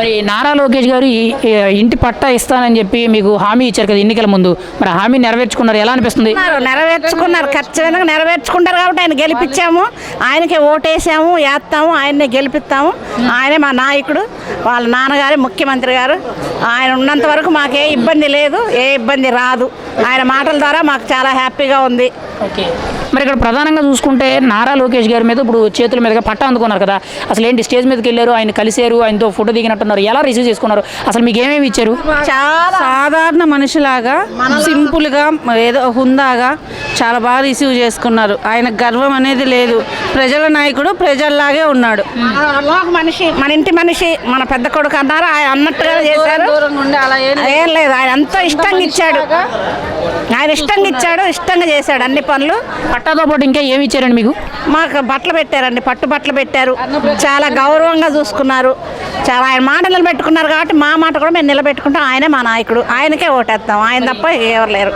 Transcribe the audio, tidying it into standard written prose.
మరి నారా లోకేష్ గారు ఇంటి పట్టా ఇస్తానని చెప్పి మీకు హామీ ఇచ్చారు కదా ఎన్నికల ముందు, మరి హామీ నెరవేర్చుకున్నారు, ఎలా అనిపిస్తుంది? నెరవేర్చుకున్నారు, ఖచ్చితంగా నెరవేర్చుకుంటారు కాబట్టి ఆయన గెలిపించాము, ఆయనకే ఓటేసాము, వేస్తాము, ఆయన్నే గెలిపిస్తాము. ఆయనే మా నాయకుడు, వాళ్ళ నాన్నగారే ముఖ్యమంత్రి గారు. ఆయన ఉన్నంత వరకు మాకే ఇబ్బంది లేదు, ఏ ఇబ్బంది రాదు. ఆయన మాటల ద్వారా మాకు చాలా హ్యాపీగా ఉంది. ఓకే, మరి ఇక్కడ ప్రధానంగా చూసుకుంటే నారా లోకేష్ గారి మీద ఇప్పుడు చేతుల మీదుగా పట్టా అందుకున్నారు కదా, అసలు ఏంటి స్టేజ్ మీదకి వెళ్ళారు, ఆయన కలిశారు, ఆయనతో ఫోటో దిగినట్టున్నారు, ఎలా రిసీవ్ చేసుకున్నారు, అసలు మీకు ఏమేమి ఇచ్చారు? చాలా సాధారణ మనిషిలాగా సింపుల్గా ఏదో హుందాగా చాలా బాగా రిసీవ్ చేసుకున్నారు. ఆయన గర్వం అనేది లేదు, ప్రజల నాయకుడు, ప్రజల్లాగే ఉన్నాడు. మనిషి, మన ఇంటి మనిషి, మన పెద్ద కొడుకు అన్నారు, ఆయన అన్నట్టుగా చేశారు. అలా ఏం లేదు, ఆయన ఎంతో ఇష్టంగా ఇచ్చాడు, ఆయన ఇష్టంగా ఇచ్చాడు, ఇష్టంగా చేశాడు అన్ని పనులు. పట్టాతో పాటు ఇంకా ఏమి ఇచ్చారండి మీకు? మాకు బట్టలు పెట్టారండి, పట్టు బట్టలు పెట్టారు, చాలా గౌరవంగా చూసుకున్నారు. చాలా ఆయన మాట నిలబెట్టుకున్నారు కాబట్టి మా మాట కూడా మేము నిలబెట్టుకుంటాం. ఆయనే మా నాయకుడు, ఆయనకే ఓటేస్తాం, ఆయన తప్ప ఎవరు లేరు.